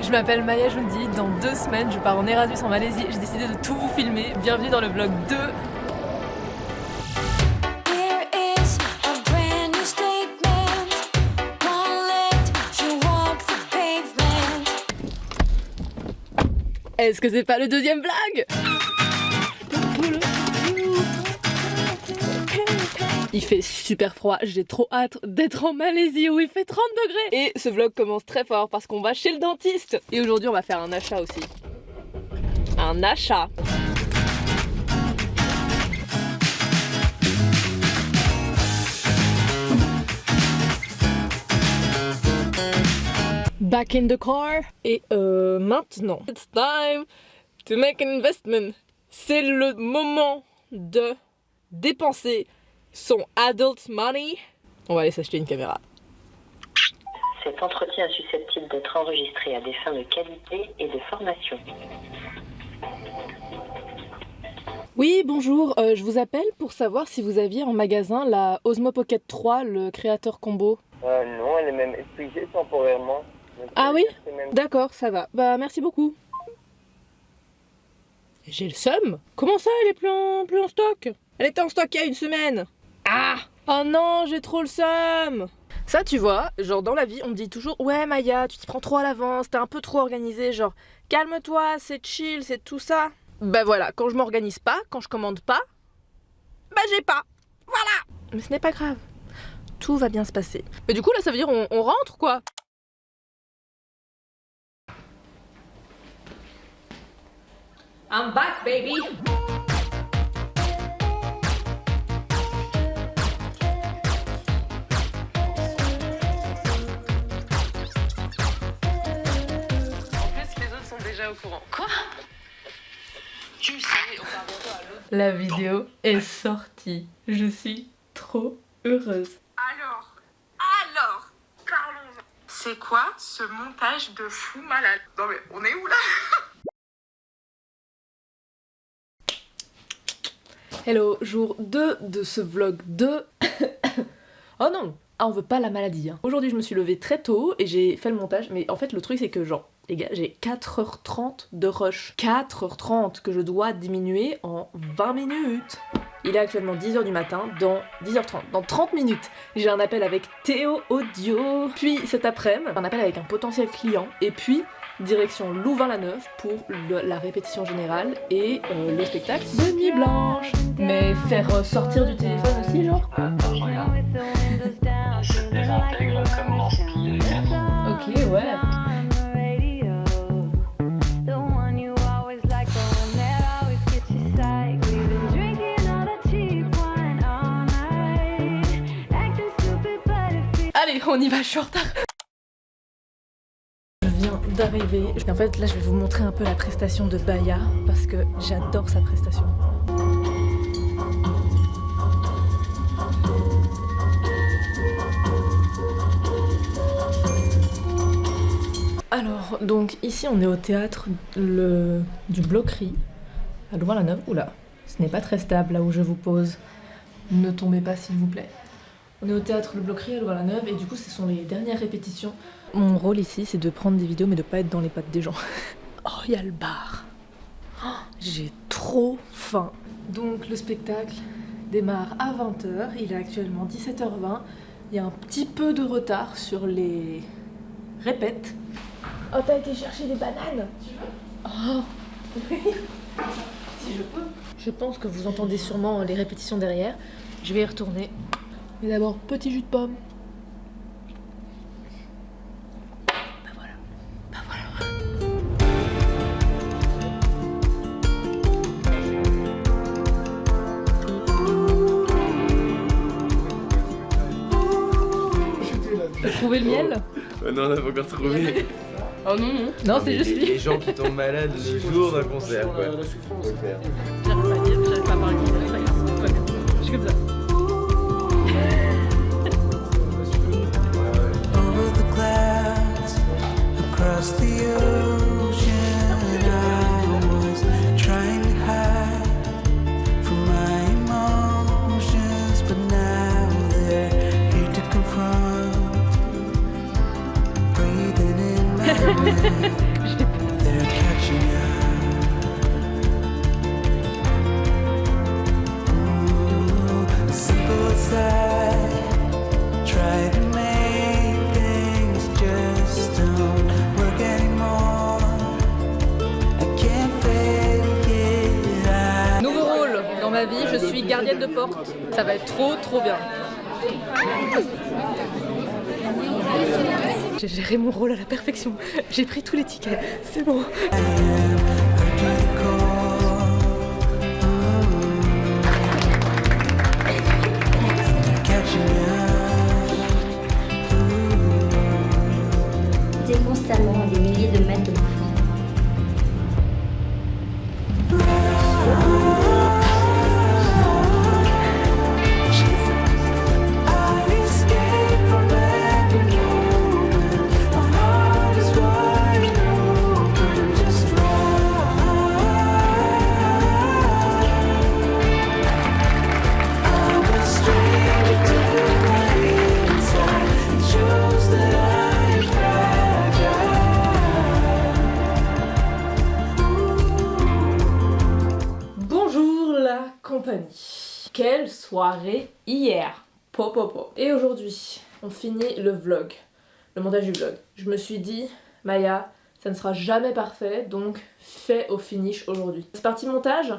Je m'appelle Maya Joundi, dans 2 semaines je pars en Erasmus en Malaisie et j'ai décidé de tout vous filmer. Bienvenue dans le vlog 2. Est-ce que c'est pas le deuxième vlog? Il fait super froid, j'ai trop hâte d'être en Malaisie où il fait 30 degrés. Et ce vlog commence très fort parce qu'on va chez le dentiste. Et aujourd'hui on va faire un achat aussi. Un achat. Back in the car. Et maintenant, it's time to make an investment. C'est le moment de dépenser son adult money. On va aller s'acheter une caméra. Cet entretien est susceptible d'être enregistré à des fins de qualité et de formation. Oui, bonjour, je vous appelle pour savoir si vous aviez en magasin la Osmo Pocket 3, le créateur combo. Non, elle est même épuisée temporairement. Donc, Ah oui? même... D'accord, ça va. Bah merci beaucoup. J'ai le seum. Comment ça, elle est plus en stock? Elle était en stock il y a 1 semaine. Ah! Oh non, j'ai trop le seum. Ça, tu vois, genre dans la vie, on me dit toujours « Ouais, Maya, tu t'y prends trop à l'avance, t'es un peu trop organisée, genre calme-toi, c'est chill, c'est tout ça. » Bah voilà, quand je m'organise pas, quand je commande pas, bah j'ai pas. Voilà. Mais ce n'est pas grave. Tout va bien se passer. Mais du coup, là, ça veut dire on rentre, quoi. I'm back, baby. Au courant. Quoi? Tu sais, on part bientôt à l'autre. La vidéo est sortie. Je suis trop heureuse. Alors, parlons-en. C'est quoi ce montage de fou malade? Non mais on est où là? Hello, jour 2 de ce vlog 2. Oh non! Ah, on veut pas la maladie. Hein. Aujourd'hui, je me suis levée très tôt et j'ai fait le montage. Mais en fait, le truc, c'est que genre, les gars, j'ai 4h30 de rush. 4h30 que je dois diminuer en 20 minutes. Il est actuellement 10h du matin, dans 10h30, dans 30 minutes, j'ai un appel avec Théo Audio. Puis cet après-midi, un appel avec un potentiel client. Et puis, direction Louvain-la-Neuve pour la répétition générale et le spectacle de Nuit Blanche. Mais faire sortir du téléphone aussi, genre? Attends, je regarde. Il se désintègre comme dans Speed. Ok, ouais. Allez, on y va, je suis en retard. Je viens d'arriver. En fait, là, je vais vous montrer un peu la prestation de Baya parce que j'adore sa prestation. Alors, donc ici, on est au théâtre du Bloquerie à Louvain-la-Neuve. Oula, ce n'est pas très stable là où je vous pose. Ne tombez pas, s'il vous plaît. On est au théâtre Le Bloquerie à Louvain-la-Neuve et du coup ce sont les dernières répétitions. Mon rôle ici c'est de prendre des vidéos mais de pas être dans les pattes des gens. Oh, il y a le bar. Oh, j'ai trop faim. Donc le spectacle démarre à 20h, il est actuellement 17h20. Il y a un petit peu de retard sur les répètes. Oh, t'as été chercher des bananes? Tu veux? Oh, oui. Si je peux. Je pense que vous entendez sûrement les répétitions derrière. Je vais y retourner. Mais d'abord, petit jus de pomme. Bah voilà. Bah voilà. T'as trouvé le miel? Non, on n'a pas encore trouvé. Oh non, non. Non, c'est juste lui. Les gens qui tombent malades le jour d'un concert, quoi. Faut le faire. J'arrive pas à dire, j'arrive pas à parler français, c'est pas grave. Ouais, je suis comme ça. Across the ocean, I was trying to hide from my emotions, but now they're here to confront. Breathing in my they're catching up. Simple as that. Try to make things just don't work anymore. I can't fake it out. Nouveau rôle dans ma vie, je suis gardienne de porte. Ça va être trop bien. J'ai géré mon rôle à la perfection. J'ai pris tous les tickets. C'est bon. T'es constamment à des milliers de mètres de mon frère. Compagnie. Quelle soirée hier. Po. Et aujourd'hui, on finit le vlog, le montage du vlog. Je me suis dit, Maya, ça ne sera jamais parfait, donc fais au finish aujourd'hui. C'est parti montage.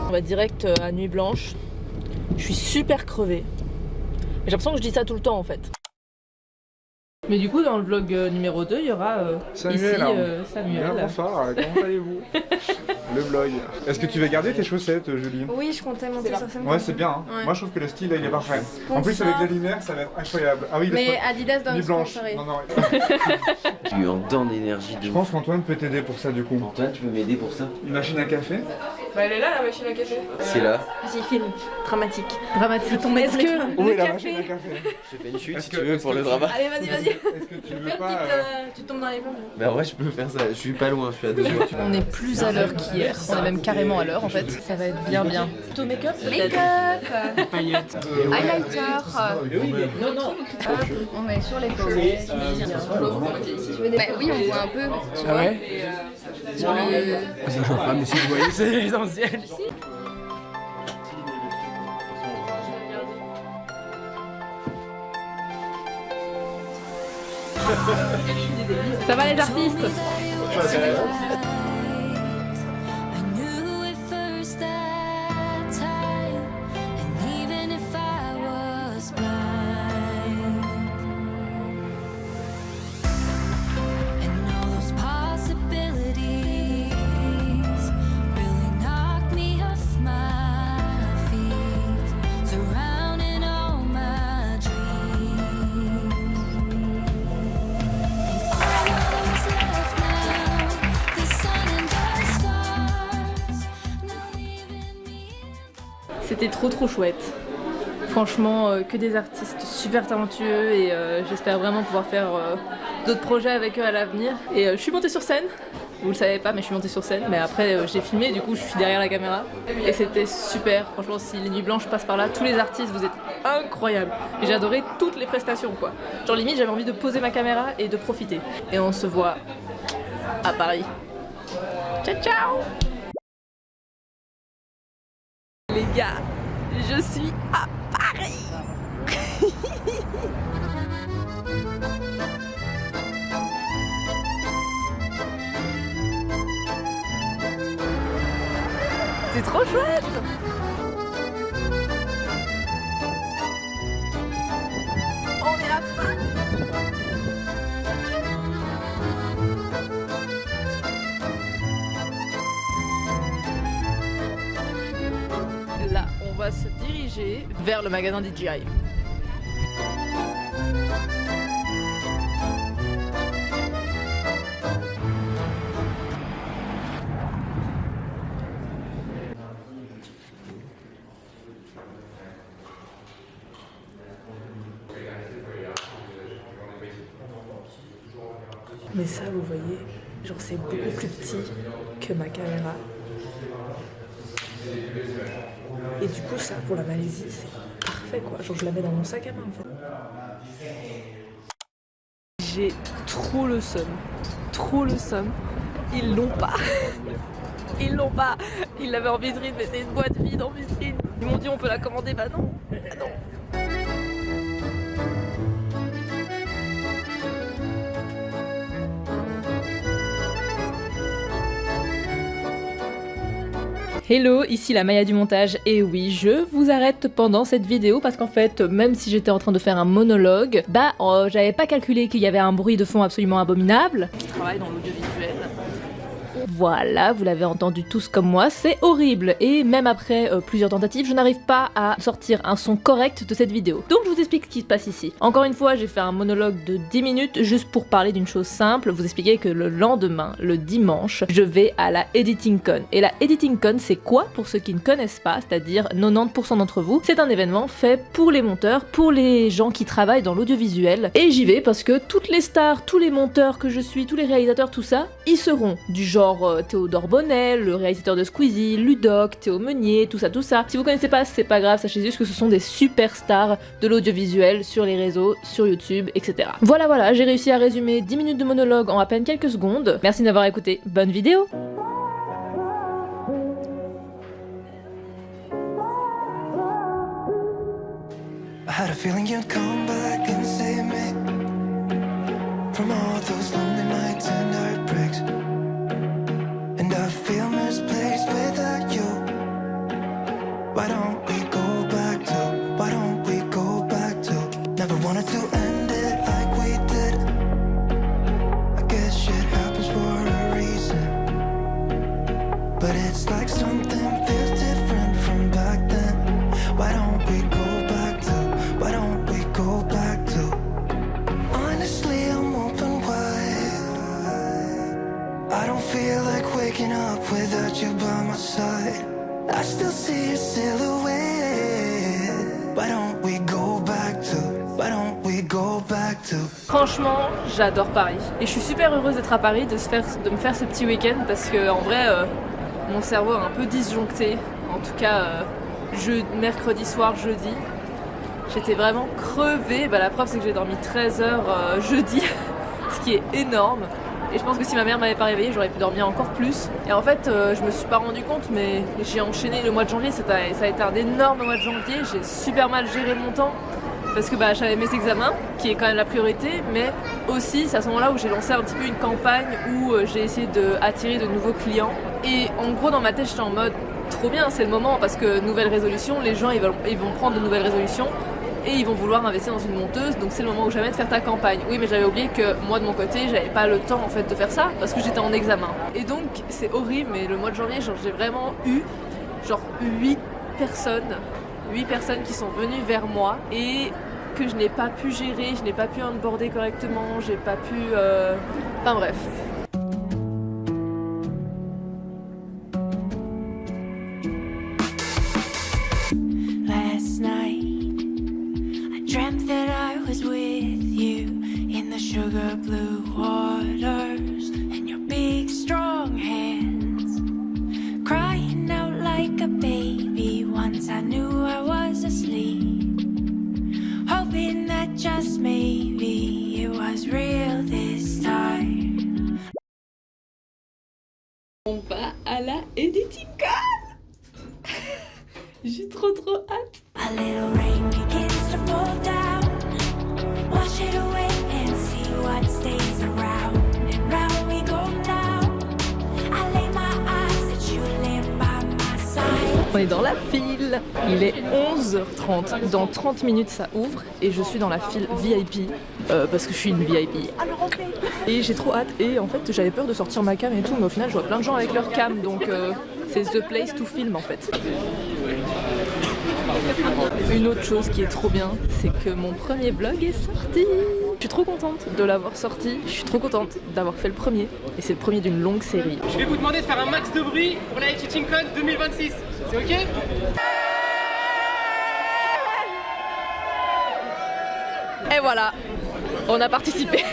On va direct à Nuit Blanche. Je suis super crevée. J'ai l'impression que je dis ça tout le temps en fait. Mais du coup dans le vlog numéro 2 il y aura Samuel, ici Samuel. Bien, bonsoir, comment allez-vous? Le vlog. Est-ce que tu vas garder tes chaussettes, Julie? Oui, je comptais monter sur scène. Ouais, c'est bien. Hein. Ouais. Moi, je trouve que le style, là, il est parfait. Sponsor. En plus, avec la lumière, ça va être incroyable. Ah oui, Mais Adidas doit me Nuit blanche. sponsorer. Non, non. J'ai eu un dent d'énergie de Je ouf. pense qu'Antoine peut t'aider pour ça, du coup. Antoine, tu peux m'aider pour ça? Une machine à café? Bah elle est là la machine à café. C'est là. Vas-y, film. Dramatique. Dramatique. Est-ce que Où est le la café... machine à café? Je fais une chute Est-ce si que- tu veux est-ce pour que le tu- drama. Allez, vas-y. Est-ce que tu veux pas... Tu tombes dans les pommes. Bah ouais, je peux faire ça. Je suis pas loin, je suis à 2 jours. On est plus à l'heure qu'hier, on est même carrément à l'heure en fait, ça va être bien. Plutôt make-up peut-être. Make-up, highlighter. On est sur les paumes. Bah oui, on voit un peu. Tu vois. Sur le... Ah, mais si vous voyez, c'est l'essentiel. Ça va les artistes? I knew it first that time, and even if I was blind, and all those possibilities really knocked me off my feet, surrounding all my dreams. All that's left now, the sun and the stars, not even me and C'était trop chouette. Franchement, que des artistes super talentueux et j'espère vraiment pouvoir faire d'autres projets avec eux à l'avenir. Et je suis montée sur scène, vous le savez pas mais je suis montée sur scène, mais après j'ai filmé du coup je suis derrière la caméra et c'était super. Franchement si les Nuits Blanches passent par là, tous les artistes vous êtes incroyables. Et j'ai adoré toutes les prestations quoi. Genre limite j'avais envie de poser ma caméra et de profiter. Et on se voit à Paris. Ciao. Les gars, je suis à Paris. C'est trop chouette. On est à Paris. Là, on va se diriger vers le magasin DJI. Mais ça, vous voyez, genre c'est beaucoup plus petit que ma caméra. Et du coup, ça, pour la Malaisie, c'est parfait quoi. Genre, je la mets dans mon sac à main en fait. J'ai trop le seum. Trop le seum. Ils l'ont pas. Ils l'ont pas. Ils l'avaient en vitrine, mais c'est une boîte vide en vitrine. Ils m'ont dit on peut la commander, bah non. Bah non. Hello, ici la Maya du montage, et oui, je vous arrête pendant cette vidéo parce qu'en fait, même si j'étais en train de faire un monologue, j'avais pas calculé qu'il y avait un bruit de fond absolument abominable. Qui travaille dans l'audiovisuel. Voilà, vous l'avez entendu tous comme moi, c'est horrible. Et même après plusieurs tentatives, je n'arrive pas à sortir un son correct de cette vidéo. Donc je vous explique ce qui se passe ici. Encore une fois, j'ai fait un monologue de 10 minutes juste pour parler d'une chose simple, vous expliquer que le lendemain, le dimanche, je vais à la Editing Con. Et la Editing Con, c'est quoi pour ceux qui ne connaissent pas, c'est-à-dire 90% d'entre vous? C'est un événement fait pour les monteurs, pour les gens qui travaillent dans l'audiovisuel. Et j'y vais parce que toutes les stars, tous les monteurs que je suis, tous les réalisateurs, tout ça, ils seront du genre Théodore Bonnel, le réalisateur de Squeezie, Ludoc, Théo Meunier, tout ça, tout ça. Si vous connaissez pas, c'est pas grave, sachez juste que ce sont des superstars de l'audiovisuel sur les réseaux, sur YouTube, etc. Voilà, j'ai réussi à résumer 10 minutes de monologue en à peine quelques secondes. Merci d'avoir écouté, bonne vidéo! I had a feeling you'd come back and save me from all those lonely nights and heartbreaks. And I feel misplaced without you. Why don't we go back to, why don't we go back to? Never wanted to end it like we did. I guess shit happens for a reason. But it's like something feels different from back then. Why don't we go back to, why don't we go back to? Honestly, I'm open wide. I don't feel like waking up without you by my side. I still see your silhouette. Why don't we go back to, why don't we go back to? Franchement, j'adore Paris. Et je suis super heureuse d'être à Paris, de me faire ce petit week-end parce que en vrai, mon cerveau est un peu disjoncté. En tout cas, mercredi soir, jeudi. J'étais vraiment crevée. La preuve, c'est que j'ai dormi 13 heures jeudi, ce qui est énorme. Et je pense que si ma mère m'avait pas réveillée, j'aurais pu dormir encore plus. Et en fait, je me suis pas rendu compte, mais j'ai enchaîné le mois de janvier. Ça a été un énorme mois de janvier. J'ai super mal géré mon temps parce que j'avais mes examens, qui est quand même la priorité, mais aussi c'est à ce moment-là où j'ai lancé un petit peu une campagne où j'ai essayé d'attirer de nouveaux clients. Et en gros, dans ma tête, j'étais en mode trop bien, c'est le moment parce que nouvelle résolution, les gens ils vont prendre de nouvelles résolutions. Et ils vont vouloir investir dans une monteuse, donc c'est le moment où jamais de faire ta campagne. Oui, mais j'avais oublié que moi de mon côté, j'avais pas le temps en fait de faire ça parce que j'étais en examen. Et donc c'est horrible, mais le mois de janvier, j'ai vraiment eu 8 personnes qui sont venues vers moi et que je n'ai pas pu gérer, je n'ai pas pu onboarder correctement, j'ai pas pu... Enfin bref. Last night, I dreamt that I was with you in the sugar blue waters and your big strong hands, crying out like a baby. Once I knew I was asleep, hoping that just maybe it was real this time. On va à la Editing Con. J'ai trop hâte. A little rain begins to fall down. Wash it away and see what stays around. And round we go now. I lay my eyes that you live by my side. On est dans la file. Il est 11h30. Dans 30 minutes, ça ouvre et je suis dans la file VIP parce que je suis une VIP. Et j'ai trop hâte. Et en fait, j'avais peur de sortir ma cam et tout, mais au final, je vois plein de gens avec leur cam, donc c'est the place to film en fait. Une autre chose qui est trop bien, c'est que mon premier vlog est sorti. Je suis trop contente de l'avoir sorti, je suis trop contente d'avoir fait le premier. Et c'est le premier d'une longue série. Je vais vous demander de faire un max de bruit pour la Editing Con 2026. C'est ok? Et voilà, on a participé.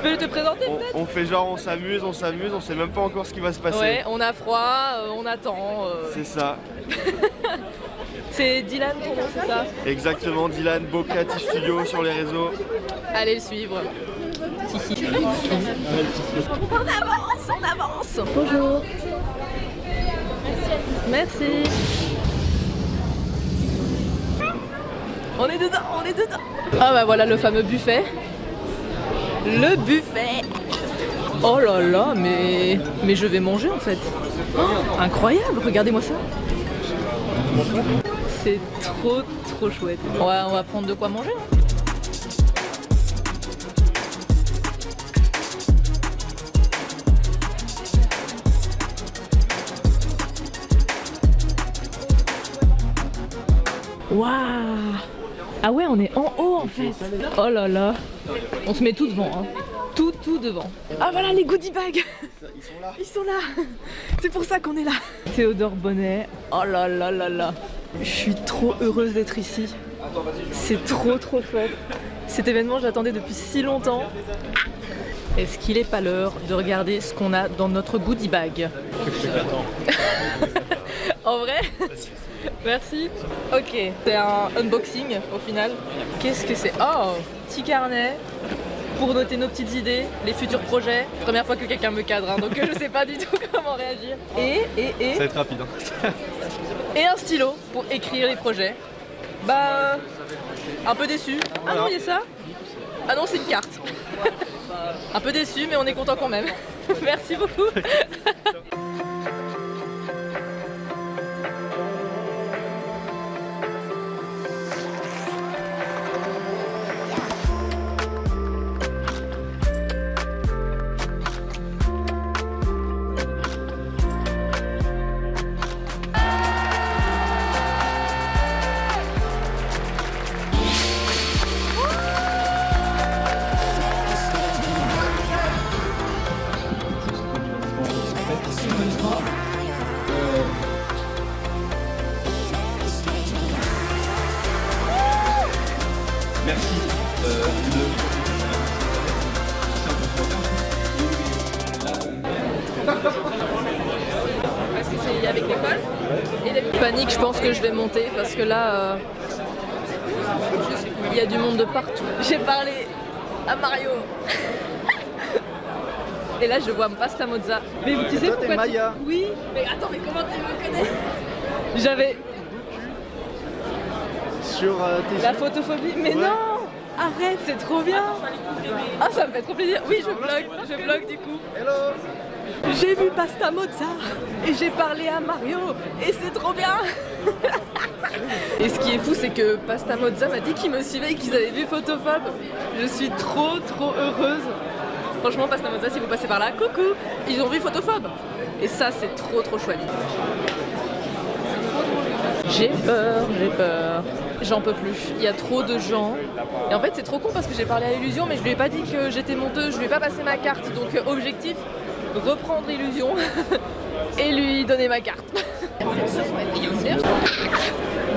peux te présenter peut-être? On fait genre on s'amuse, on sait même pas encore ce qui va se passer. Ouais, on a froid, on attend. C'est ça. C'est Dylan ton nom, c'est ça? Exactement, Dylan, Beau Creative Studio sur les réseaux. Allez le suivre. On avance. Bonjour. Merci. On est dedans. Ah bah voilà le fameux buffet. Le buffet. Oh là là, mais je vais manger en fait. Oh, incroyable, regardez-moi ça. C'est trop chouette. On va prendre de quoi manger. Waouh! Ah ouais, on est en haut en fait. Oh là là. On se met tout devant, hein. Tout devant. Ah voilà les goodie bags. Ils sont là. C'est pour ça qu'on est là. Théodore Bonnet. Oh là là là là. Je suis trop heureuse d'être ici. C'est trop chouette. Cet événement, j'attendais depuis si longtemps. Est-ce qu'il est pas l'heure de regarder ce qu'on a dans notre goodie bag? En vrai? Merci. Ok, c'est un unboxing au final. Qu'est-ce que c'est? Oh, petit carnet pour noter nos petites idées, les futurs projets. Première fois que quelqu'un me cadre, hein, donc je sais pas du tout comment réagir. Et ça va être rapide. Hein. Et un stylo pour écrire les projets. Bah, un peu déçu. Ah non, il y a ça. Ah non, c'est une carte. Un peu déçu, mais on est content quand même. Merci beaucoup. Merci. Parce que c'est avec l'école. Et panique, je pense que je vais monter parce que là, il y a du monde de partout. J'ai parlé à Mario. Et là, je vois Pasta Mozza. Mais tu sais pourquoi Maya. Oui, mais attends, mais comment tu me connais? J'avais Sur la photophobie. Mais ouais. Non, arrête, c'est trop bien. Ah, ça me fait trop plaisir. Oui, je vlog du coup. Hello. J'ai vu Pasta Mozza et j'ai parlé à Mario et c'est trop bien. Et ce qui est fou, c'est que Pasta Mozza m'a dit qu'ils me suivaient et qu'ils avaient vu Photophobe. Je suis trop heureuse. Franchement, Pasta Mozza, si vous passez par là, coucou, ils ont vu Photophobe. Et ça, c'est trop chouette. J'ai peur. J'en peux plus. Il y a trop de gens. Et en fait, c'est trop con parce que j'ai parlé à Illusion, mais je lui ai pas dit que j'étais monteuse. Je lui ai pas passé ma carte. Donc, objectif, reprendre Illusion et lui donner ma carte.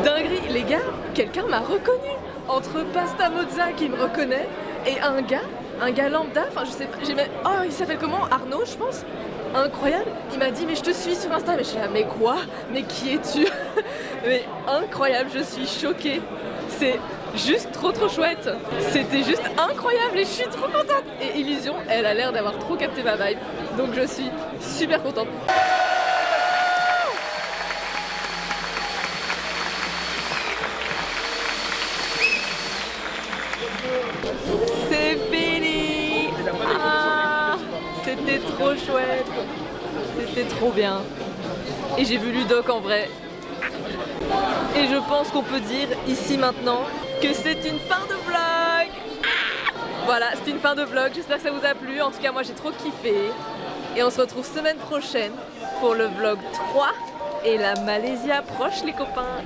Dinguerie, les gars, quelqu'un m'a reconnu. Entre Pasta Mozza qui me reconnaît et un gars lambda, enfin je sais pas, oh il s'appelle comment? Arnaud je pense. Incroyable, il m'a dit mais je te suis sur Insta, mais je suis là mais quoi? Mais qui es-tu? Mais incroyable, je suis choquée. C'est juste trop chouette. C'était juste incroyable et je suis trop contente. Et Illusion, elle a l'air d'avoir trop capté ma vibe. Donc je suis super contente. C'est fini. Ah, c'était trop chouette. C'était trop bien. Et j'ai vu Ludoc en vrai. Et je pense qu'on peut dire ici maintenant que c'est une fin de vlog. Voilà, c'est une fin de vlog. J'espère que ça vous a plu. En tout cas, moi j'ai trop kiffé. Et on se retrouve semaine prochaine pour le vlog 3. Et la Malaisie approche les copains.